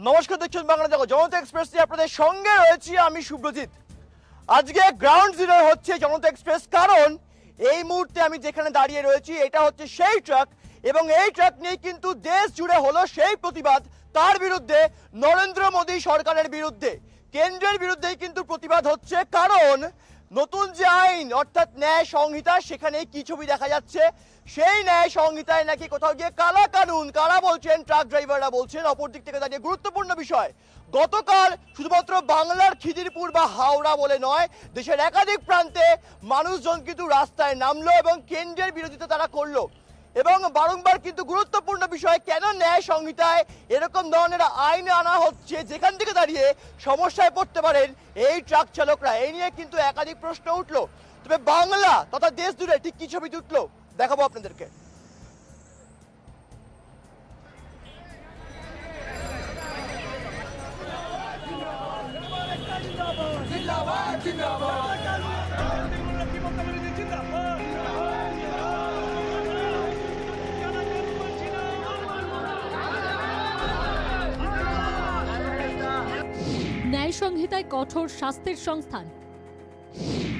নমস্কার, দেখছেন বাংলা জগৎ জনতা এক্সপ্রেস নিয়ে আপনাদের সঙ্গে রয়েছি আমি শুভ্রজিৎ। আজকে গ্রাউন্ড জিরো হচ্ছে জনতা এক্সপ্রেস, কারণ এই মুহূর্তে আমি যেখানে দাঁড়িয়ে রয়েছি এটা হচ্ছে সেই ট্রাক, এবং এই ট্রাক নিয়ে কিন্তু দেশ জুড়ে হলো সেই প্রতিবাদ। তার বিরুদ্ধে, নরেন্দ্র মোদী সরকারের বিরুদ্ধে, কেন্দ্রের বিরুদ্ধেই কিন্তু প্রতিবাদ হচ্ছে। কারণ নতুন যে আইন অর্থাৎ ন্যায় সংহিতা, সেখানে কি ছবি দেখা যাচ্ছে, সেই ন্যায় সংহিতায় নাকি কোথাও গিয়ে কালা কানুন, কারা বলছেন, ট্রাক ড্রাইভাররা বলছেন। অপরদিক থেকে দাঁড়িয়ে গুরুত্বপূর্ণ বিষয়, গতকাল শুধুমাত্র বাংলার খিদিরপুর বা হাওড়া বলে নয়, দেশের একাধিক প্রান্তে মানুষজন কিন্তু রাস্তায় নামলো এবং কেন্দ্রের বিরোধিতা তারা করলো। এবং বারংবার কিন্তু গুরুত্বপূর্ণ বিষয়, কেন ন্যায় সংহিতায় এরকম ধরনের আইন আনা হচ্ছে যেখান থেকে দাঁড়িয়ে সমস্যায় পড়তে পারেন এই ট্রাক চালকরা। এই নিয়ে কিন্তু একাধিক প্রশ্ন উঠলো। তবে বাংলা তথা দেশ জুড়ে ঠিক কি ছবি উঠলো দেখাবো আপনাদেরকে। ন্যায় সংহিতায় কঠোর শাস্তির সংস্থান,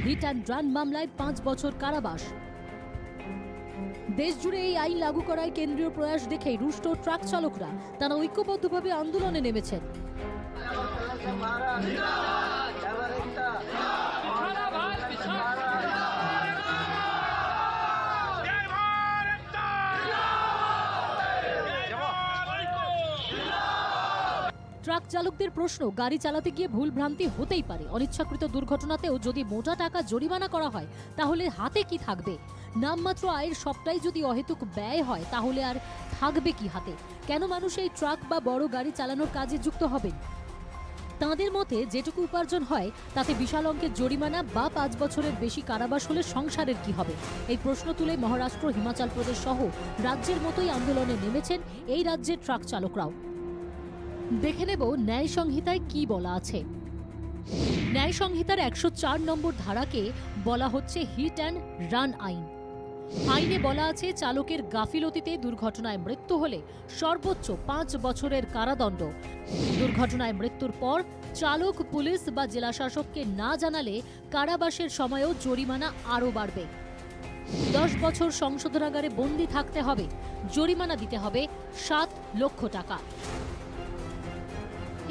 হিট অ্যান্ড রান মামলায় 5 বছর কারাবাস। দেশ জুড়ে এই আইন লাগু করায় কেন্দ্রীয় প্রয়াস দেখেই রুষ্ট ট্রাক চালকরা, তারা ঐক্যবদ্ধভাবে আন্দোলনে নেমেছেন। ট্রাক চালকদের প্রশ্ন, গাড়ি চালাতে গিয়ে ভুল ভ্রান্তি হতেই পারে, অনিচ্ছাকৃত দুর্ঘটনাতেও যদি মোটা টাকা জরিমানা করা হয় তাহলে হাতে কি থাকবে? নামমাত্র আয়ের সবটাই যদি অহেতুক ব্যয় হয় তাহলে আর থাকবে কি হাতে? কেন মানুষ এই ট্রাক বা বড় গাড়ি চালানোর কাজে যুক্ত হবেন? তাঁদের মতে যেটুকু উপার্জন হয় তাতে বিশাল অঙ্কের জরিমানা বা 5 বছরের বেশি কারাবাস হলে সংসারের কি হবে? এই প্রশ্ন তুলে মহারাষ্ট্র, হিমাচল প্রদেশ সহ রাজ্যের মতোই আন্দোলনে নেমেছেন এই রাজ্যের ট্রাক চালকরাও। দেখে নেব ন্যায় সংহিতায় কি বলা আছে। ন্যায় সংহিতার 104 নম্বর ধারাকে বলা হচ্ছে হিট অ্যান্ড রান আইন। আইনে বলা আছে, চালকের গাফিলতিতে দুর্ঘটনায় মৃত্যু হলে সর্বোচ্চ 5 বছরের কারাদণ্ড। দুর্ঘটনায় মৃত্যুর পর চালক পুলিশ বা জেলা শাসককে না জানালে কারাবাসের সময়ও জরিমানা আরও বাড়বে। 10 বছর সংশোধনাগারে বন্দী থাকতে হবে, জরিমানা দিতে হবে 7 লক্ষ টাকা।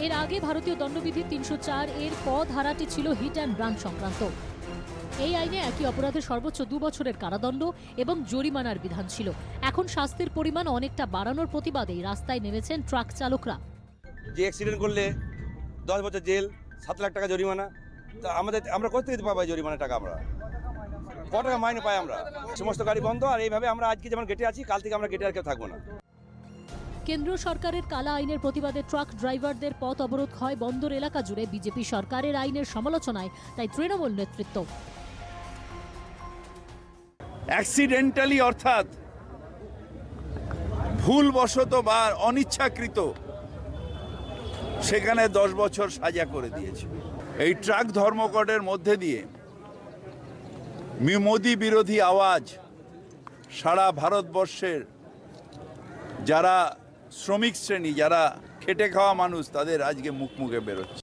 এর আগে ভারতীয় দণ্ডবিধি 304 এর ক ধারাটি ছিল হিট অ্যান্ড রান সংক্রান্ত। এই আইনে একই অপরাধে সর্বোচ্চ 2 বছরের কারাদণ্ড এবং জরিমানার বিধান ছিল। এখন শাস্তির পরিমাণ অনেকটা বাড়ানোর প্রতিবাদে রাস্তায় নেমেছেন ট্রাক চালকরা। যে অ্যাক্সিডেন্ট করলে 10 বছর জেল, 7 লাখ টাকা জরিমানা, তা আমরা কোথা থেকে পাবো জরিমানা টাকা? আমরা কত টাকা মাইনে পাই? আমরা সমস্ত গাড়ি বন্ধ, আর এইভাবে আমরা আজকে যেমন গেটে আছি, কাল থেকে আমরা গেটে আর কেউ থাকবো না। কেন্দ্র সরকারের কালা আইনের প্রতিবাদে ট্রাক ড্রাইভারদের পথ অবরোধ হয় বন্দর এলাকা জুড়ে। বিজেপি সরকারের আইনের সমালোচনায় তাই তৃণমূল নেতৃত্ব। অ্যাক্সিডেন্টালি অর্থাৎ ভুলবশত বা অনিচ্ছাকৃত, সেখানে 10 বছর সাজা করে দিয়েছে। এই ট্রাক ধর্মঘটের মধ্যে দিয়ে মোদী বিরোধী আওয়াজ সারা ভারতবর্ষের যারা শ্রমিক শ্রেণী, যারা খেটে খাওয়া মানুষ, তাদের আজকে মুখে বেরোচ্ছে।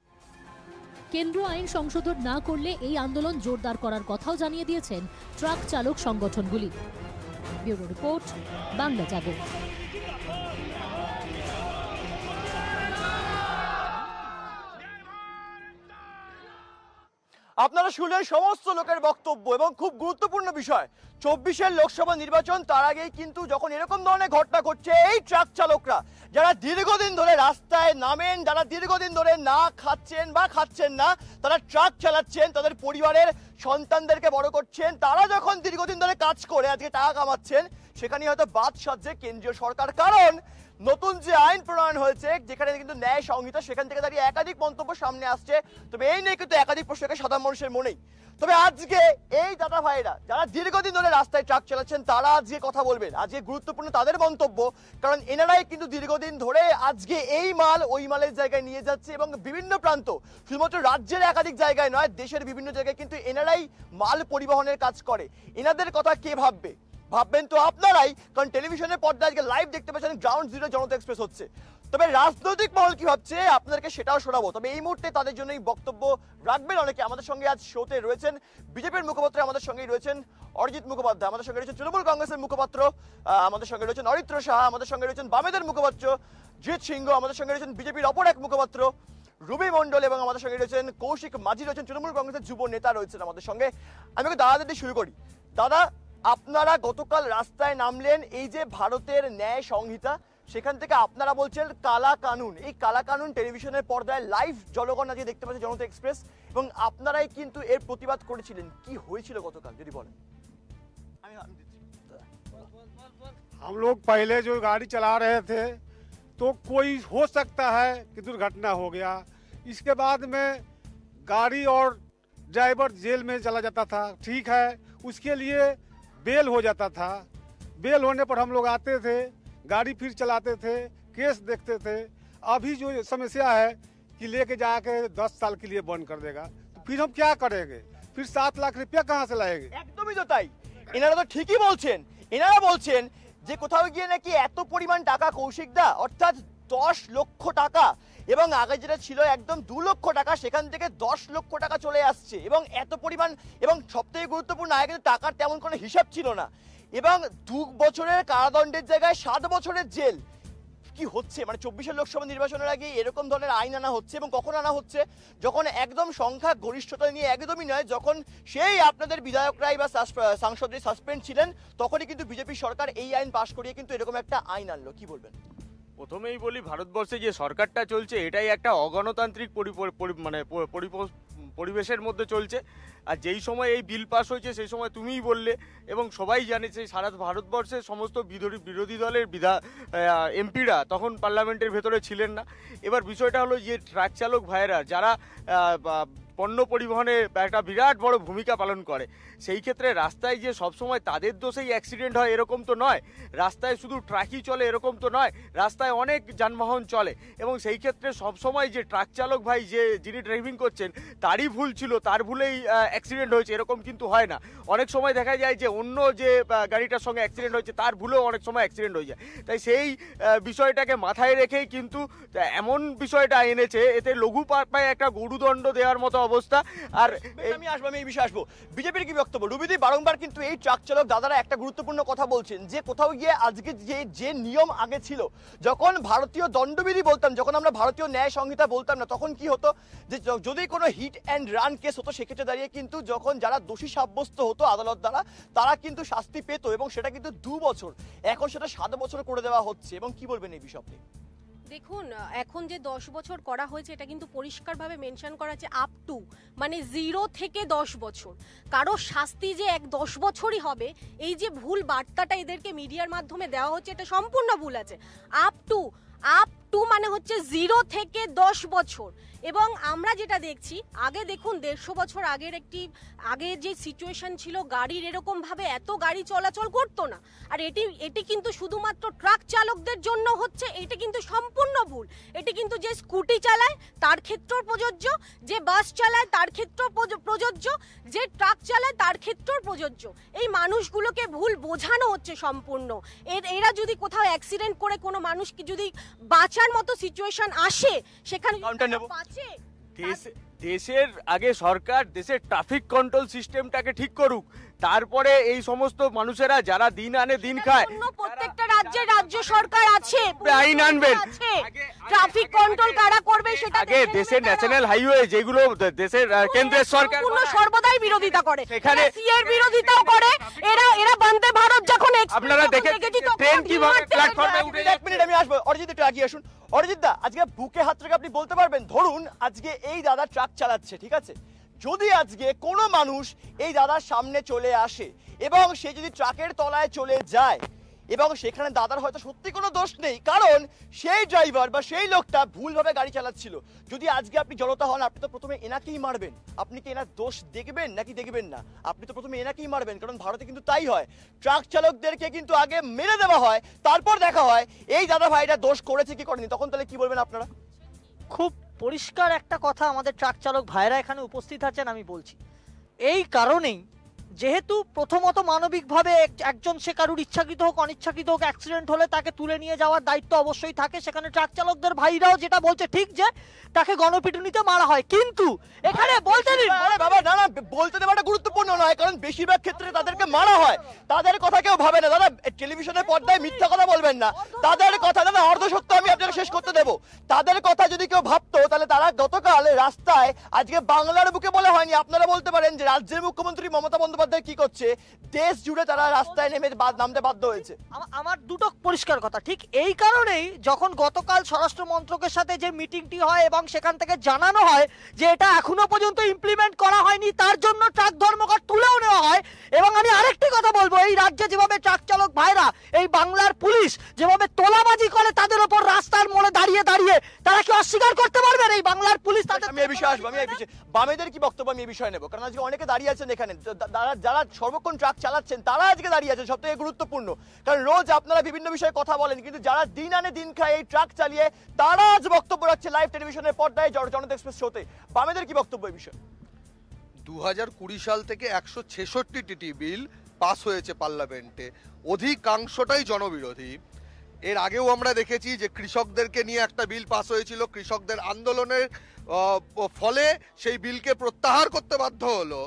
কেন্দ্র আইন সংশোধন না করলে এই আন্দোলন জোরদার করার কথাও জানিয়ে দিয়েছেন ট্রাক চালক সংগঠনগুলি। ব্যুরো রিপোর্ট, বাংলা জাগরণ। আপনারা শুনলেন সমস্ত লোকের বক্তব্য, এবং খুব গুরুত্বপূর্ণ বিষয়, 24-এর লোকসভা নির্বাচন, তার আগেই কিন্তু যখন এরকম ধরনের ঘটনা ঘটছে, এই ট্রাক চালকরা যারা দীর্ঘদিন ধরে রাস্তায় নামেন, যারা দীর্ঘদিন ধরে না খাচ্ছেন বা খাচ্ছেন না, তারা ট্রাক চালাচ্ছেন, তাদের পরিবারের সন্তানদেরকে বড় করছেন, তারা যখন দীর্ঘদিন ধরে কাজ করে আজকে টাকা কামাচ্ছেন, সেখানে হয়তো বাদ সাজছে কেন্দ্রীয় সরকার। কারণ নতুন যে আইন প্রণয়ন হয়েছে, যেখানে কিন্তু ন্যায় সংহিতা, সেখান থেকে দাঁড়িয়ে একাধিক মন্তব্য সামনে আসছে। তবে এই নিয়ে কিন্তু একাধিক প্রশ্নকে সাধারণ মানুষের মনেই। তবে আজকে এই দাদা ভাইরা যারা দীর্ঘদিন ধরে রাস্তায় ট্রাক চালাচ্ছেন, তারা আজকে কথা বলবেন। আজকে গুরুত্বপূর্ণ তাদের মন্তব্য, কারণ এনারাই কিন্তু দীর্ঘদিন ধরে আজকে এই মাল ওই মালের জায়গায় নিয়ে যাচ্ছে, এবং বিভিন্ন প্রান্ত, শুধুমাত্র রাজ্যের একাধিক জায়গায় নয়, দেশের বিভিন্ন জায়গায় কিন্তু এনারাই মাল পরিবহনের কাজ করে। এনাদের কথা কে ভাববেন তো আপনারাই, কারণ টেলিভিশনের পর্দায় আজকে লাইভ দেখতে পাচ্ছেন গ্রাউন্ড জিরো জনতা এক্সপ্রেস হচ্ছে। তবে রাজনৈতিক মহল কি ভাবছে আপনাদেরকে সেটাও শোনাবো। তবে এই মুহূর্তে তাদের জন্যই বক্তব্য রাখবেন অনেকে। আমাদের সঙ্গে আজ শোতে রয়েছেন বিজেপির মুখপাত্র, আমাদের সঙ্গেই রয়েছেন অরিজিৎ মুখোপাধ্যায়, আমাদের সঙ্গে রয়েছেন তৃণমূল কংগ্রেসের মুখপাত্র, আমাদের সঙ্গে রয়েছেন অরিত্র সাহা, আমাদের সঙ্গে রয়েছেন বামেদের মুখপাত্র জিৎ সিংহ, আমাদের সঙ্গে রয়েছেন বিজেপির অপর এক মুখপাত্র রুবি মণ্ডল, এবং আমাদের সঙ্গে রয়েছেন কৌশিক মাঝি রয়েছেন তৃণমূল কংগ্রেসের যুব নেতা রয়েছেন আমাদের সঙ্গে। আমি দাদাদের দিয়ে শুরু করি। দাদা, আপনারা গতকাল রাস্তায় নামলেন, এই যে ভারতের ন্যায় সংহিতা সেখান থেকে আপনারা বলছেন কালা কানুন, এই কালা কানুন টেলিভিশনের পর্দায় লাইভ জনগণ আজকে দেখতে পাচ্ছে জনতা এক্সপ্রেস, এবং আপনারাই কিন্তু এর প্রতিবাদ করেছিলেন। কি হয়েছিল গতকাল যদি বলেন? हम लोग पहले जो गाड़ी चला रहे थे तो कोई हो सकता है कि दुर्घटना हो गया, इसके बाद में गाड़ी और ड्राइवर जेल में चला जाता था, ठीक है, उसके लिए बेल हो जाता था। बेल होने पर हम लोग आते थे, गाड़ी फिर चलाते थे, केस देखते थे। अभी जो समस्या है कि लेके जाके 10 साल के लिए बंद कर देगा, तो फिर हम क्या करेंगे? फिर 7 लाख रुपया कहाँ से लाएंगे? একদমই তো তাই, এনারা তো ঠিকই বলছেন। এনারা বলছেন যে কোথাও গিয়ে নাকি এত পরিমাণ টাকা কৌশিক দা, অর্থাৎ 10 লক্ষ টাকা, এবং আগে যেটা ছিল একদম 2 লক্ষ টাকা, সেখান থেকে 10 লক্ষ টাকা চলে আসছে, এবং এত পরিমাণ, এবং সবথেকে গুরুত্বপূর্ণ আগে কিন্তু টাকার তেমন কোনো হিসাব ছিল না, এবং 2 বছরের কারাদণ্ডের জায়গায় 7 বছরের জেল। কি হচ্ছে মানে 24 লোকসভা নির্বাচনের আগে এরকম ধরনের আইন আনা হচ্ছে, এবং কখন আনা হচ্ছে? যখন একদম সংখ্যা গরিষ্ঠতা নিয়ে একদমই নয়, যখন সেই আপনাদের বিধায়করাই বা সাংসদরা সাসপেন্ড ছিলেন, তখনই কিন্তু বিজেপি সরকার এই আইন পাশ করিয়ে কিন্তু এরকম একটা আইন আনলো। কি বলবেন? প্রথমেই বলি, ভারতবর্ষে যে সরকারটা চলছে এটাই একটা অগণতান্ত্রিক পরিবেশের মধ্যে চলছে। আর যেই সময় এই বিল পাস হয়েছে সেই সময় তুমিই বললে এবং সবাই জানে যে সারা ভারতবর্ষের সমস্ত বিরোধী দলের এমপিরা তখন পার্লামেন্টের ভেতরে ছিলেন না। এবার বিষয়টা হলো যে ট্রাক চালক ভাইয়েরা যারা পণ্য পরিবহনে একটা বিরাট বড় ভূমিকা পালন করে, সেই ক্ষেত্রে রাস্তায় যে সবসময় তাদের দোষেই অ্যাক্সিডেন্ট হয় এরকম তো নয়, রাস্তায় শুধু ট্রাকই চলে এরকম তো নয়, রাস্তায় অনেক যানবাহন চলে, এবং সেই ক্ষেত্রে সবসময় যে ট্রাক চালক ভাই যিনি ড্রাইভিং করছেন তারই ভুল ছিল, তার ভুলেই অ্যাক্সিডেন্ট হয়েছে এরকম কিন্তু হয় না। অনেক সময় দেখা যায় যে অন্য যে গাড়িটার সঙ্গে অ্যাক্সিডেন্ট হয়েছে তার ভুলেও অনেক সময় অ্যাক্সিডেন্ট হয়ে যায়। তাই সেই বিষয়টাকে মাথায় রেখেই কিন্তু এমন বিষয়টা এনেছে, এতে লঘু পায়ে একটা গরুদণ্ড দেওয়ার মতো অবস্থা। আর আমি এই বিষয়ে আসবো। বিজেপির কি বক্তব্য? রুবিদি, বারংবার কিন্তু এই ট্রাক চালক দাদারা একটা গুরুত্বপূর্ণ কথা বলছেন যে কোথাও গিয়ে আজকে যে নিয়ম আগে ছিল, যখন ভারতীয় দণ্ডবিধি বলতাম, যখন আমরা ভারতীয় ন্যায় সংহিতা বলতাম না, তখন কি হতো যে যদি কোনো হিট অ্যান্ড রান কেস হতো, সেক্ষেত্রে দাঁড়িয়ে কিন্তু যখন যারা দোষী সাব্যস্ত হতো আদালত দ্বারা, তারা কিন্তু শাস্তি পেত, এবং সেটা কিন্তু 2 বছর, এখন সেটা 7 বছর করে দেওয়া হচ্ছে। এবং কি বলবেন এই বিষয়ে? দেখুন, এখন যে 10 বছর করা হয়েছে এটা কিন্তু পরিষ্কারভাবে মেনশন করা আছে আপ টু, মানে 0 থেকে 10 বছর। কারো শাস্তি যে 10 বছরই হবে, এই যে ভুল বার্তাটা এদেরকে মিডিয়ার মাধ্যমে দেওয়া হচ্ছে, এটা সম্পূর্ণ ভুল আছে। আপ টু মানে হচ্ছে 0 থেকে 10 বছর। এবং আমরা যেটা দেখছি, আগে দেখুন 150 বছর আগের যে সিচুয়েশন ছিল, গাড়ির এরকম ভাবে এত গাড়ি চলাচল করতো না। আর এটি কিন্তু শুধুমাত্র ট্রাক চালকদের জন্য হচ্ছে, এটা কিন্তু সম্পূর্ণ ভুল। এটি কিন্তু যে স্কুটি চালায় তার ক্ষেত্রেও প্রযোজ্য, যে বাস চালায় তার ক্ষেত্রেও প্রযোজ্য, যে ট্রাক চালায় তার ক্ষেত্রেও প্রযোজ্য। এই মানুষগুলোকে ভুল বোঝানো হচ্ছে সম্পূর্ণ। এরা যদি কোথাও অ্যাক্সিডেন্ট করে কোনো মানুষকে যদি বাঁচার মতো সিচুয়েশন আসে, সেখানে দেশের আগে সরকার দেশের ট্রাফিক কন্ট্রোল সিস্টেমটাকে ঠিক করুক, তারপরে এই সমস্ত মানুষেরা যারা দিন আনে দিন খায়, প্রত্যেকটা রাজ্য সরকার আছে, আইন আনবেন। ট্রাফিক কন্ট্রোল কারা করবে সেটা আগে দেশের ন্যাশনাল হাইওয়ে যেগুলো দেশের কেন্দ্রের সরকার সর্বদাই বিরোধিতা করে, সেখানে সিএর বিরোধিতাও করে। এরা বন্দে ভারত যখন আপনারা দেখে ট্রেন কিভাবে প্ল্যাটফর্মে উঠে যায়। 1 মিনিট আমি আসবো। অরিজিৎ, একটু আগিয়ে আসুন। অরিজিৎ দা, আজকে বুকে হাত রেখে আপনি বলতে পারবেন, ধরুন আজকে এই দাদা ট্রাক চালাচ্ছে, ঠিক আছে, যদি আজকে কোনো মানুষ এই দাদার সামনে চলে আসে এবং সে যদি ট্রাকের তলায় চলে যায়, এবং সেখানে দাদার হয়তো সত্যি কোনো দোষ নেই, কারণ সেই ড্রাইভার বা সেই লোকটা ভুলভাবে গাড়ি চালাচ্ছিল, যদি আজকে আপনি জনতা হন, আপনি তো প্রথমে এনাকেই মারবেন। আপনি কি এনার দোষ দেখবেন নাকি দেখবেন না? আপনি তো প্রথমে এনাকেই মারবেন, কারণ ভারতে কিন্তু তাই হয়, ট্রাক চালকদেরকে কিন্তু আগে মেরে দেওয়া হয়, তারপর দেখা হয় এই দাদা ভাইটা দোষ করেছে কি করেনি। তখন তাহলে কি বলবেন আপনারা? খুব পরিষ্কার একটা কথা আমাদের ট্রাক চালক ভাইরা এখানে উপস্থিত আছেন, আমি বলছি এই কারণেই যেহেতু প্রথমত মানবিকভাবে একজন সে কারুর ইচ্ছাকৃত হোক অনিচ্ছাকৃত হোক অ্যাক্সিডেন্ট হলে তাকে তুলে নিয়ে যাওয়ার দায়িত্ব অবশ্যই থাকে, সেখানে ট্রাক চালকদের ভাইরাও যেটা বলছে ঠিক যে তাকে গণপিটুনিতে মারা হয়, কিন্তু এখানে বলতে দিন আরে বাবা না না, বলতে দেওয়াটা গুরুত্বপূর্ণ নয়, কারণ বেশিরভাগ ক্ষেত্রে তাদেরকে মারা হয়, তাদের কথা কেউ ভাবে না। দাদা টেলিভিশনের পর্দায় মিথ্যা কথা বলবেন না, তাদের কথা দাদা অর্ধসত্য আমি আপনাকে শেষ করতে দেবো। তাদের কথা যদি কেউ ভাবতো তাহলে তারা গতকাল রাস্তায়, আজকে বাংলার বুকে বলে হয়নি, আপনারা বলতে পারেন যে রাজ্যের মুখ্যমন্ত্রী মমতা বন্দ্যোপাধ্যায় কি করছে, দেশ জুড়ে তারা রাস্তায় নেমে নামতে বাধ্য হয়েছে। আমার দুটো পরিষ্কার কথা, ঠিক এই কারণেই যখন গতকাল স্বরাষ্ট্র মন্ত্রকের সাথে যে মিটিংটি হয় এবং সেখান থেকে জানানো হয় যে এটা এখনো পর্যন্ত ইমপ্লিমেন্ট করা হয়নি, তার জন্য ট্রাক ধর্মঘট তুলেও নেওয়া হয়। এবং আমি আরেকটি কথা বলবো, এই রাজ্যে যেভাবে ট্রাক চালক ভাইরা, এই বাংলার পুলিশ যেভাবে তোলাবাজি করে তাদের উপর রাস্তার মোড়ে দাঁড়িয়ে দাঁড়িয়ে, তারা কি অস্বীকার করতে পারবেন এই বাংলার পুলিশ তাদের? আমি এই বিষয়ে আসবো, আমি এই বিষয়ে বামেদের কি বক্তব্য আমি এই বিষয়ে নেবো, কারণ আজকে অনেকে দাঁড়িয়ে আছেন এখানে, যারা সর্বক্ষণ ট্রাক চালাচ্ছেন তারা আজকে দাঁড়িয়ে আছেন, সব থেকে গুরুত্বপূর্ণ। কারণ রোজ আপনারা বিভিন্ন বিষয়ে কথা বলেন, কিন্তু যারা দিন আনে দিন খায় এই ট্রাক চালিয়ে, তারা আজ বক্তব্য রাখছে লাইভ টেলিভিশনের পর্দায় জনতা এক্সপ্রেস শোতে। বামেদের কি বক্তব্য এই বিষয়ে? 2020 সাল থেকে 166টি বিল পাস হয়েছে পার্লামেন্টে, অধিকাংশটাই জনবিরোধী। এর আগেও আমরা দেখেছি যে কৃষকদেরকে নিয়ে একটা বিল পাস হয়েছিল, কৃষকদের আন্দোলনের ফলে সেই বিলকে প্রত্যাহার করতে বাধ্য হলো।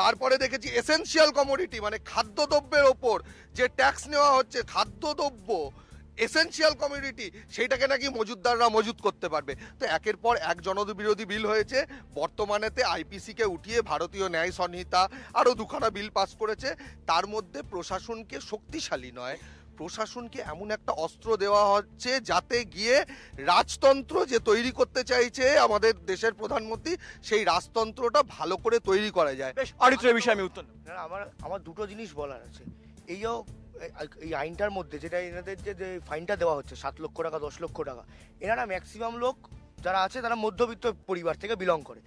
তারপরে দেখেছি এসেনশিয়াল কমোডিটি মানে খাদ্যদ্রব্যের ওপর যে ট্যাক্স নেওয়া হচ্ছে, খাদ্যদ্রব্য এসেনশিয়াল কমিউনিটি, সেইটাকে নাকি মজুতদাররা মজুত করতে পারবে। তো একের পর এক জনবিরোধী বিল হয়েছে। বর্তমানেতে আইপিসিকে উঠিয়ে ভারতীয় ন্যায় সংহিতা আরও দুখানা বিল পাস করেছে। তার মধ্যে প্রশাসনকে শক্তিশালী নয়, প্রশাসনকে এমন একটা অস্ত্র দেওয়া হচ্ছে যাতে গিয়ে রাজতন্ত্র যে তৈরি করতে চাইছে আমাদের দেশের প্রধানমন্ত্রী, সেই রাজতন্ত্রটা ভালো করে তৈরি করা যায়। বেশ, অরিত্রের বিষয়ে আমি উত্তর। আমার দুটো জিনিস বলার আছে। এই আইনটার মধ্যে যেটা এনাদের যে ফাইনটা দেওয়া হচ্ছে 7 লক্ষ টাকা 10 লক্ষ টাকা, এনারা ম্যাক্সিমাম লোক যারা আছে তারা মধ্যবিত্ত পরিবার থেকে বিলং করে।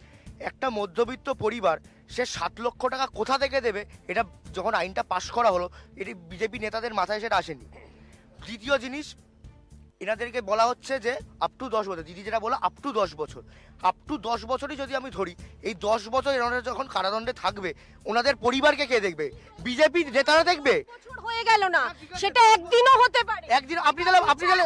একটা মধ্যবিত্ত পরিবার সে 7 লক্ষ টাকা কোথা থেকে দেবে, এটা যখন আইনটা পাশ করা হলো এটি বিজেপি নেতাদের মাথায় সেটা আসেনি। দ্বিতীয় জিনিস, এনাদেরকে বলা হচ্ছে যে আপ টু 10 বছর, দিদি যেটা বলো আপ টু 10 বছর, আপ টু 10 বছরই যদি আমি ধরি, এই 10 বছর এনারা যখন কারাদণ্ডে থাকবে ওনাদের পরিবারকে কে দেখবে? বিজেপি নেতারা দেখবে? হয়ে গেল না, সেটা একদিনও হতে পারে, একদিন আপনি তাহলে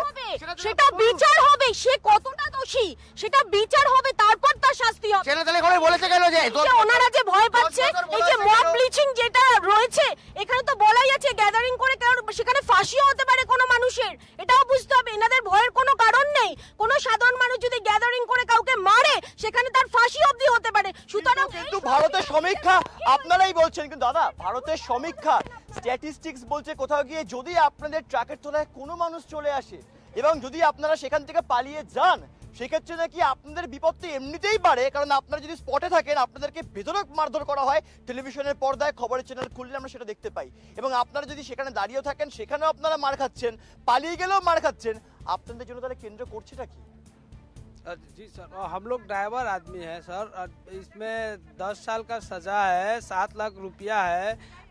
সেটা বিচার হবে, সে কতটা দোষী সেটা বিচার হবে, তারপর তার শাস্তি হবে। সেটা তাহলে করে বলেছে কেন যে ওনারা যে ভয় পাচ্ছে, এই যে মব ব্লিচিং যেটা রয়েছে, এখানে তো বলাই আছে গ্যাদারিং করে সেখানে ফাঁসিও হতে পারে কোনো মানুষের, এটাও বুঝতে হবে। এনাদের ভয়ের কোনো কারণ নেই, কোনো সাধারণ মানুষ যদি গ্যাদারিং করে কাউকে মারে সেখানে তার ফাঁসি অবধি হতে পারে। সুতরাং কিন্তু ভারতের সমীক্ষা আপনারাই বলছেন, কিন্তু দাদা ভারতের সমীক্ষা স্ট্যাটিস্টিক্স বলছে কোথাও গিয়ে যদি আপনাদের ট্রাকের তলায় কোনো মানুষ চলে আসে এবং যদি আপনারা সেখান থেকে পালিয়ে যান, সেক্ষেত্রে নাকি আপনাদের বিপত্তি এমনিতেই বাড়ে, কারণ আপনারা যদি স্পটে থাকেন আপনাদেরকে বেধড়ক মারধর করা হয়। টেলিভিশনের পর্দায় খবরের চ্যানেল খুললে আমরা সেটা দেখতে পাই। এবং আপনারা যদি সেখানে দাঁড়িয়েও থাকেন সেখানেও আপনারা মার খাচ্ছেন, পালিয়ে গেলেও মার খাচ্ছেন। আপনাদের জন্য তাহলে কেন্দ্র করছেটা কি? जी सर, हम लोग ड्राइवर आदमी हैं सर, इसमें 10 साल का सज़ा है, 7 लाख रुपया है,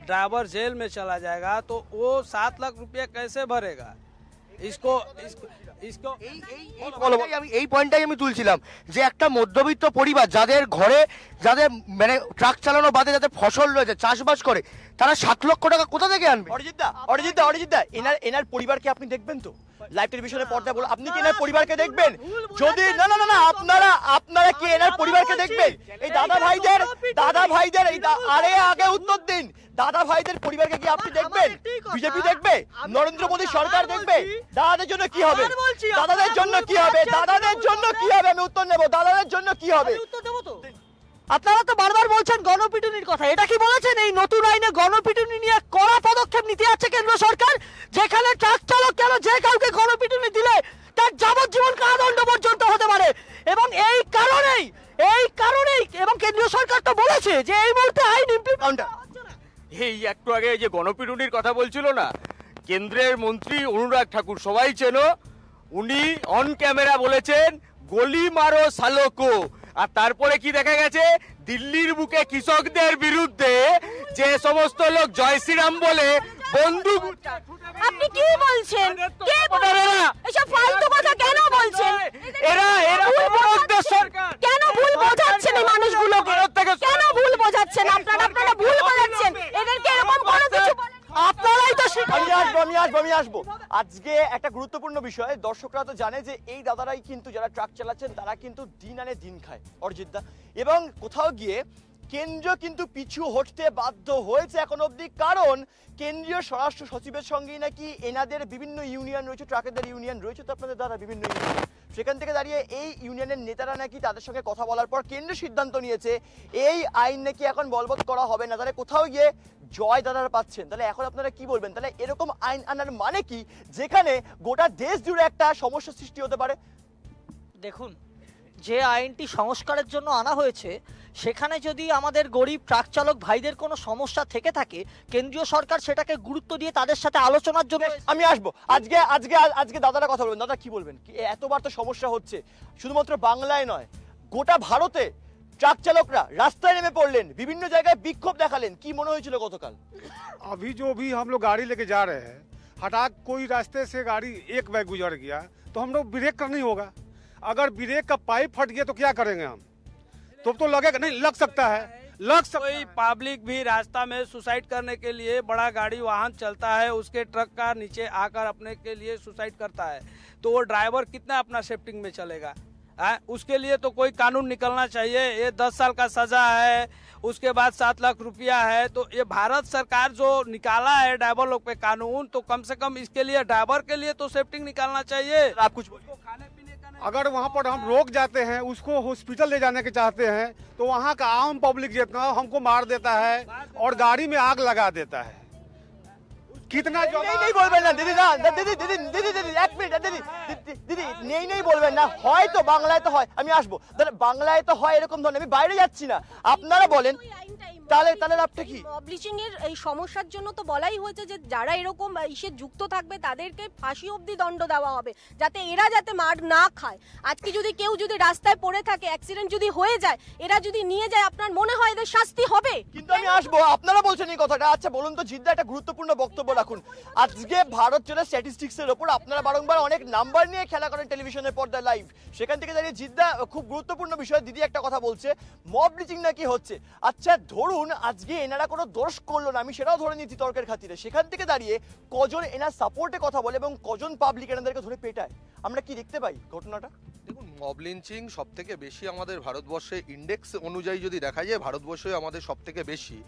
ड्राइवर जेल में चला जाएगा, तो वो 7 लाख रुपया कैसे भरेगा? এই পয়েন্টটাই আমি তুলছিলাম যে একটা মধ্যবিত্ত পরিবার যাদের ঘরে যাদের মানে ট্রাক চালানো বাদে যাদের ফসল রয়েছে, চাষবাস করে, তারা 7 লক্ষ টাকা কোথা থেকে আনবে? অরিজিৎ দা এনার পরিবারকে আপনি দেখবেন তো লাইভ টেলিভিশনের পর্দায় বলো, আপনি কি এনার পরিবারকে দেখবেন? যদি না আপনারা কি এনার পরিবারকে দেখবেন? এই দাদা ভাইদের এই আরে আগে উত্তর দিন, দাদা ভাইদের পরিবারকে কি আপনি দেখবেন? বিজেপি দেখবে? নরেন্দ্র মোদী সরকার দেখবে? দাদাদের জন্য কি হবে? দাদাদের জন্য কি হবে? আমি উত্তর নেব, দাদাদের জন্য কি হবে? আপনারা তো বারবার বলছেন গণপিটুনির কথা, এটা কি বলেছেন এই নতুন আইনে গণপিটুনি নিয়ে কড়া পদক্ষেপ নিতে যাচ্ছে কেন্দ্র সরকার? যেখানে ট্রাক চালক কেন যে কাউকে গণপিটুনি দিলে তার যাবজ্জীবন কারাদণ্ড পর্যন্ত হতে পারে। এবং এই কারণেই এবং কেন্দ্রীয় সরকার তো বলেছে যে এই মুহূর্তে আইন ইমপ্লিমেন্ট। এই একটু আগে যে গণপিটুনির কথা বলছিল না কেন্দ্রের মন্ত্রী অনুরাগ ঠাকুর, সবাই চেনো, উনি অন ক্যামেরা বলেছেন গলি মারো সালোকো। আর তারপরে কি দেখা গেছে, দিল্লির বুকে কৃষকদের বিরুদ্ধে যে সমস্ত লোক জয় শ্রীরাম বলে বন্দুক। আপনি কি বলছেন? এসব ফালতু কথা কেন বলছেন? এরা কেন ভুল বোঝাচ্ছেন এই মানুষগুলোকে? কেন ভুল বোঝাচ্ছেন আপনারা ভুল বোঝাচ্ছেন। আসবো আজকে একটা গুরুত্বপূর্ণ বিষয়, দর্শকরা তো জানে যে এই দাদারাই কিন্তু যারা ট্রাক চালাচ্ছেন তারা কিন্তু দিন আনে দিন খায় অরিজিৎদা, এবং কোথাও গিয়ে কেন্দ্র কিন্তু পিছু হটতে বাধ্য হয়েছে এখন অবধি, কারণ কেন্দ্রীয় স্বরাষ্ট্র সচিবের সঙ্গেই নাকি এনাদের বিভিন্ন ইউনিয়ন রয়েছে, ট্রাকেদের ইউনিয়ন রয়েছে তো আপনাদের দাদা বিভিন্ন ইউনিয়ন, সেখান থেকে দাঁড়িয়ে এই ইউনিয়নের নেতারা নাকি তাদের সঙ্গে কথা বলার পর কেন্দ্র সিদ্ধান্ত নিয়েছে এই আইন নাকি এখন বলবৎ করা হবে না। তাহলে কোথাও গিয়ে জয় দাদারা পাচ্ছেন, তাহলে এখন আপনারা কি বলবেন? তাহলে এরকম আইন আনার মানে কি, যেখানে গোটা দেশ জুড়ে একটা সমস্যা সৃষ্টি হতে পারে? দেখুন, যে আইনটি সংস্কারের জন্য আনা হয়েছে সেখানে যদি আমাদের গরিব ট্রাক চালক ভাইদের কোনো সমস্যা থেকে থাকে, কেন্দ্রীয় সরকার সেটাকে গুরুত্ব দিয়ে তাদের সাথে আলোচনার জন্য আমি আসবো আজকে দাদারা কথা বলবেন। দাদা কি বলবেন? এতবার তো সমস্যা হচ্ছে, শুধুমাত্র বাংলায় নয় গোটা ভারতে ট্রাক চালকরা রাস্তায় নেমে পড়লেন, বিভিন্ন জায়গায় বিক্ষোভ দেখালেন, কি মনে হয়েছিল গতকাল? अभी जो भी हम लोग गाड़ी लेके जा रहे हैं, हठात कोई रास्ते से गाड़ी एक बैग गुजर गया तो हम लोग ब्रेक करना ही होगा। अगर ब्रेक का पाइप फट गया तो क्या करेंगे हम? तो लगेगा नहीं, लग सकता है, कोई पब्लिक भी रास्ता में सुसाइड करने के लिए बड़ा गाड़ी वाहन चलता है, उसके ट्रक का नीचे आकर अपने के लिए सुसाइड करता है, तो वो ड्राइवर कितना अपना सेफ्टिंग में चलेगा? उसके लिए तो कोई कानून निकलना चाहिए। ये 10 साल का सजा है, उसके बाद 7 लाख रुपया है, तो ये भारत सरकार जो निकाला है ड्राइवर लोग पे कानून, तो कम से कम इसके लिए ड्राइवर के लिए तो सेफ्टिंग निकालना चाहिए। आप कुछ खाने पीने का अगर वहाँ पर हम रोक जाते हैं, उसको हॉस्पिटल ले जाने के चाहते हैं, तो वहाँ का आम पब्लिक जितना हमको मार देता है और गाड़ी में आग लगा देता है। कितना नहीं বলবেন না দিদি, না দিদি দিদি দিদি দিদি এক মিনিট দিদি দিদি নেই বলবেন না, হয়তো বাংলায় তো হয়, আমি আসবো, তাহলে বাংলায় তো হয় এরকম ধরনের, আমি বাইরে যাচ্ছি না, আপনারা বলেন তাহলে লাভটা কি? ব্লিচিং এর এই সমস্যার জন্য তো বলাই হয়েছে যে যারা এরকম ইসে যুক্ত থাকবে তাদেরকে ফাঁসি অবধি দণ্ড দেওয়া হবে, যাতে এরা যাতে মার না খায়। আজকে যদি কেউ যদি রাস্তায় পড়ে থাকে, অ্যাক্সিডেন্ট যদি হয়ে যায়, এরা যদি নিয়ে যায়, আপনার মনে হয় এদের শাস্তি হবে? কিন্তু আমি আসবো, আপনারা বলছেন এই কথাটা। আচ্ছা বলুন তো জিদ্দা, একটা গুরুত্বপূর্ণ বক্তব্য রাখুন। আজকে ভারত জুড়ে স্ট্যাটিস্টিক্সের ওপর আপনারা বারংবার অনেক নাম্বার নিয়ে খেলা করেন টেলিভিশনের পর্দায় লাইভ, সেখান থেকে দাঁড়িয়ে জিদ্দা খুব গুরুত্বপূর্ণ বিষয় দিদি একটা কথা বলছে, মব ব্লিচিং নাকি হচ্ছে। আচ্ছা ধরুন আজকে এনারা কোনো দোষ করলো না, আমি সেটাও ধরে নিচ্ছি তর্কের খাতিরে, সেখান থেকে দাঁড়িয়ে কজন এনার সাপোর্টে কথা বলে এবং কজন পাবলিক এনাদেরকে ধরে পেটায়, আমরা কি দেখতে পাই ঘটনাটা? দেখুন, মব লিঞ্চিং সব থেকে বেশি আমাদের ভারতবর্ষে ইন্ডেক্স অনুযায়ী যদি দেখা যায়, ভারতবর্ষে আমাদের সব থেকে বেশি।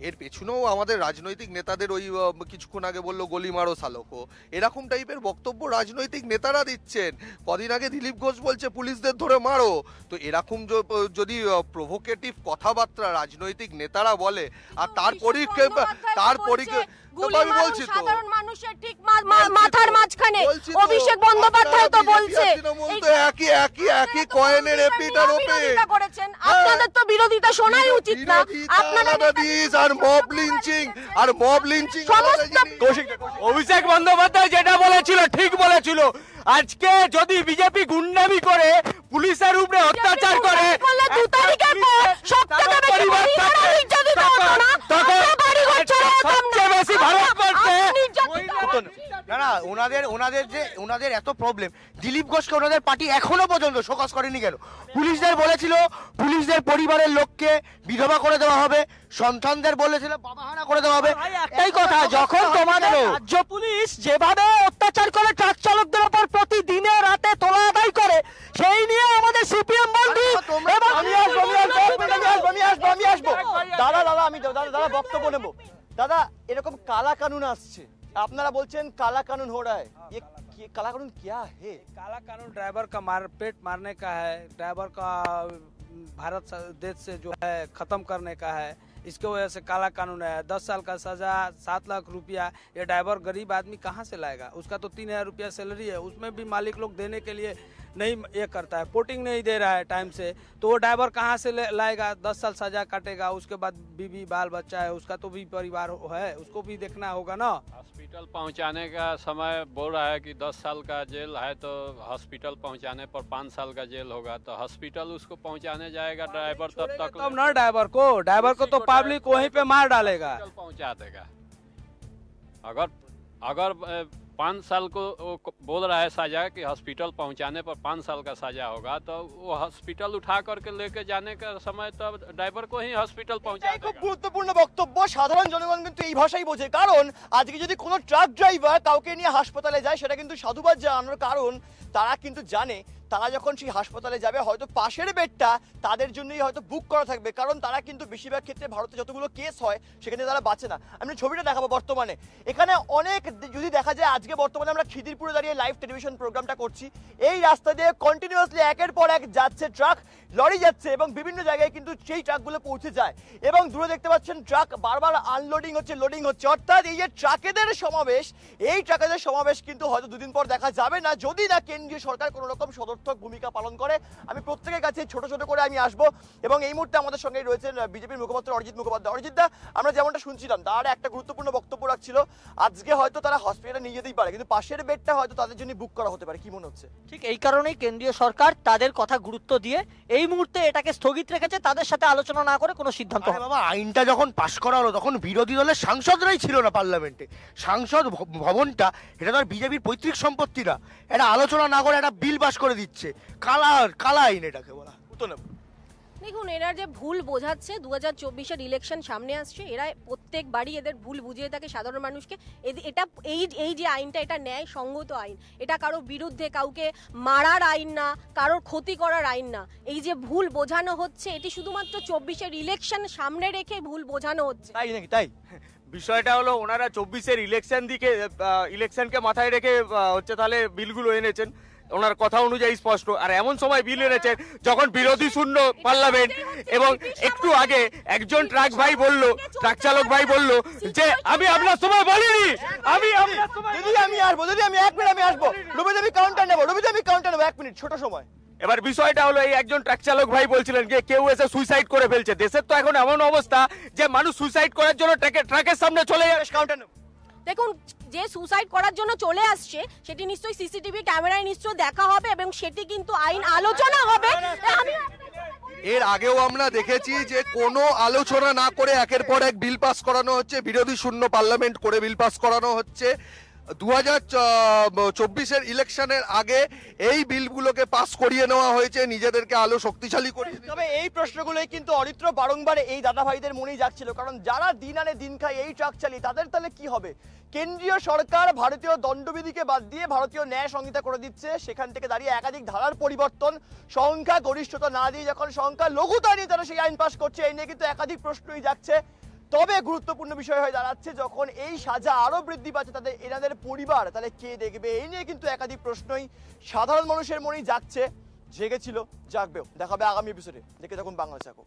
এর পেছনেও আমাদের রাজনৈতিক নেতাদের ওই কিছুক্ষণ আগে বললো গলি মারো সালকো, এরকম টাইপের বক্তব্য রাজনৈতিক নেতারা দিচ্ছেন। কদিন আগে দিলীপ ঘোষ বলছে পুলিশদের ধরে মারো, তো এরকম যদি প্রভোকেটিভ কথাবার্তা রাজনৈতিক নেতারা বলে আর তার আমি বলছি তো সাধারণ মানুষের ঠিক মাথার মাঝখানে অভিষেক বন্দ্যোপাধ্যায় তো বলছে একই কয়েনের এপিট আর ওপিট করেছেন, আপনাদের তো বিরোধিতা শোনাই উচিত না। আপনারা আর মব লিঞ্চিং অভিষেক বন্দ্যোপাধ্যায় যেটা বলেছিল ঠিক বলেছিল। আজকে যদি বিজেপি গুন্ডামি করে পুলিশের উপরে অত্যাচার করে, ওনাদের এত প্রবলেম, দিলীপ ঘোষকে ওনাদের পার্টি এখনো পর্যন্ত শোকজ করেনি কেন? পুলিশদের বলেছিল পুলিশদের পরিবারের লোককে বিধবা করে দেওয়া হবে, সন্তানদের বলেছিল বাবাহারা করে দেওয়া হবে। একটাই কথা, যখন তোমাদের রাজ্য পুলিশ যেভাবে অত্যাচার করে ট্রাক চালকদের উপর প্রতিদিনে রাতে তোলা আদায় করে, সেই নিয়ে আমাদের সিপিএম বন্ধু আমি আসবো দাদা বক্তব্য নেবো। দাদা এরকম কালা কানুন আসছে, আপনারা বলছেন কালা कानून हो रहा है, ये काला कानून क्या है? काला कानून ड्राइवर का पेट मारने का है, ड्राइवर का भारत देश से जो है खत्म करने का है। इसके वजह से काला कानून है। 10 साल का सजा, 7 लाख रुपया। ये ड्राइवर गरीब आदमी कहाँ से लाएगा? उसका तो 3000 रुपया सैलरी है, उसमें भी मालिक लोग देने के लिए नहीं ये करता है, पोर्टिंग नहीं दे रहा है टाइम से, तो वो ड्राइवर कहाँ से लाएगा? 10 साल सजा काटेगा, उसके बाद बीवी बाल बच्चा है, उसका तो भी परिवार है, उसको भी देखना होगा ना। हॉस्पिटल पहुंचाने का समय बोल रहा है कि 10 साल का जेल है, तो हॉस्पिटल पहुंचाने पर 5 साल का जेल होगा, तो हॉस्पिटल उसको पहुंचाने जाएगा ड्राइवर, तब तक तब ना ड्राइवर को तो पब्लिक वहीं पे मार डालेगा, पहुंचा देगा। अगर 5 साल को वो बोल रहा है सजा कि हॉस्पिटल पहुंचाने पर 5 साल का सजा होगा, तो वो हॉस्पिटल उठा करके लेके जाने का समय तो ड्राइवर को ही हॉस्पिटल पहुंचा খুব देगा। গুরুত্বপূর্ণ বক্তব্য। সাধারণ জনগণ কিন্তু এই ভাষাই বোঝে, কারণ আজকে যদি কোনো ট্রাক ড্রাইভার কাউকে নিয়ে হাসপাতালে যায় সেটা কিন্তু সাধুবাদ জানানোর, কারণ তারা কিন্তু জানে তারা যখন সেই হাসপাতালে যাবে হয়তো পাশের বেডটা তাদের জন্যই হয়তো বুক করা থাকবে, কারণ তারা কিন্তু বেশিরভাগ ক্ষেত্রে ভারতে যতগুলো কেস হয় সেখানে তারা বাঁচে না। আমি ছবিটা দেখাবো। বর্তমানে এখানে অনেক যদি দেখা যায়, আজকে বর্তমানে আমরা খিদিরপুরে দাঁড়িয়ে লাইভ টেলিভিশন প্রোগ্রামটা করছি, এই রাস্তা দিয়ে কন্টিনিউয়াসলি একের পর এক যাচ্ছে ট্রাক, লরি যাচ্ছে এবং বিভিন্ন জায়গায় কিন্তু সেই ট্রাকগুলো পৌঁছে যায় এবং দূরে দেখতে পাচ্ছেন ট্রাক বারবার আনলোডিং হচ্ছে, লোডিং হচ্ছে। অর্থাৎ এই যে ট্রাকেদের সমাবেশ, এই ট্রাকেদের সমাবেশ কিন্তু হয়তো দুদিন পর দেখা যাবে না যদি না কেন্দ্রীয় সরকার কোনো রকম সদর্থক ভূমিকা পালন করে। আমি প্রত্যেকের কাছে ছোট ছোট করে আমি আসবো এবং এই মুহূর্তে আমাদের সঙ্গে রয়েছেন বিজেপির মুখপাত্র অরিজিৎ মুখোপাধ্যায়। অরিজিৎ দা, আমরা যেমনটা শুনছিলাম তারা একটা গুরুত্বপূর্ণ বক্তব্য রাখছিল, আজকে হয়তো তারা হসপিটালে নিয়ে যেতেই পারে কিন্তু পাশের বেডটা হয়তো তাদের জন্য বুক করা হতে পারে, কি মনে হচ্ছে? ঠিক এই কারণেই কেন্দ্রীয় সরকার তাদের কথা গুরুত্ব দিয়ে এই মুহূর্তে এটাকে স্থগিত রেখেছে, তাদের সাথে আলোচনা না করে কোনো সিদ্ধান্ত আরে বাবা, আইনটা যখন পাশ করা হলো তখন বিরোধী দলের সাংসদরাই ছিল না পার্লামেন্টে। সাংসদ ভবনটা এটা তো আর বিজেপির পৈতৃক সম্পত্তি না, এটা আলোচনা না করে একটা বিল পাশ করে দিচ্ছে। কালা আইন এটাকে বলা। দেখুন, এরা যে ভুল বোঝাচ্ছে, 2024-এর ইলেকশন সামনে আসছে, এরা প্রত্যেকবারই এদের ভুল বুঝিয়ে থাকে সাধারণ মানুষকে। এটা এই যে আইনটা, এটা ন্যায় সঙ্গত আইন, এটা কারো বিরুদ্ধে কাউকে মারার আইন না, কারোর ক্ষতি করার আইন না। এই যে ভুল বোঝানো হচ্ছে, এটি শুধুমাত্র 24-এর ইলেকশন সামনে রেখে ভুল বোঝানো হচ্ছে। তাই নাকি? তাই বিষয়টা হলো ওনারা 24-এর ইলেকশনকে মাথায় রেখে হচ্ছে তাহলে বিলগুলো এনেছেন, ওনার কথা অনুযায়ী স্পষ্ট। আর এমন সময় বিল এনেছেন যখন বিরোধী শূন্য পার্লামেন্ট, এবং একটু আগে একজন ট্রাক চালক ভাই বলল যে আমি আপনার সময় বলিনি, আমি আপনার সময় দিদি আমি আসবো, দিদি আমি 1 মিনিট আমি আসবো, রবি দেবী কাউন্টার নেবো, রবি দেবী কাউন্টার নেবো, 1 মিনিট ছোট সময়। এবার বিষয়টা হলো এই একজন ট্রাক চালক ভাই বলছিলেন যে কেউ এসে সুইসাইড করে ফেলছে। দেশের তো এখন এমন অবস্থা যে মানুষ সুইসাইড করার জন্য ট্রাকের সামনে চলে যাচ্ছে। কাউন্টার নেবো। দেখুন, যে সুসাইড করার জন্য চলে আসছে সেটি নিশ্চয়ই সিসিটিভি ক্যামেরায় নিশ্চয়ই দেখা হবে এবং সেটি কিন্তু আইন আলোচনা হবে। এর আগেও আমরা দেখেছি যে কোনো আলোচনা না করে একের পর এক বিল পাস করানো হচ্ছে, বিরোধী শূন্য পার্লামেন্ট করে বিল পাস করানো হচ্ছে। 2024-এর ইলেকশনের আগে এই বিলগুলোকে পাস করিয়ে নেওয়া হয়েছে নিজেদেরকে আলো শক্তিশালী করিয়ে। তবে এই প্রশ্নগুলোই কিন্তু অরিত্র বারংবার এই দাদা ভাইদের মনেই যাচ্ছিল, কারণ যারা দিন আনে দিন খায় এই ট্রাক চালিয়ে তাদের তাহলে কি হবে? কেন্দ্রীয় সরকার ভারতীয় দণ্ডবিধিকে বাদ দিয়ে ভারতীয় ন্যায় সংহিতা করে দিচ্ছে, সেখান থেকে দাঁড়িয়ে একাধিক ধারার পরিবর্তন, সংখ্যা গরিষ্ঠতা না দিয়ে যখন সংখ্যা লঘুতা নিয়ে তারা সেই আইন পাস করছে, এই নিয়ে কিন্তু একাধিক প্রশ্নই যাচ্ছে। তবে গুরুত্বপূর্ণ বিষয় হয়ে দাঁড়াচ্ছে যখন এই সাজা আরো বৃদ্ধি পাচ্ছে তাদের এনাদের পরিবার তাহলে কে দেখবে, এই নিয়ে কিন্তু একাধিক প্রশ্নই সাধারণ মানুষের মনেই জাগছে, জেগেছিল, জাগবেও। দেখা হবে আগামী এপিসোডে। দেখে থাকুন বাংলা চাকু।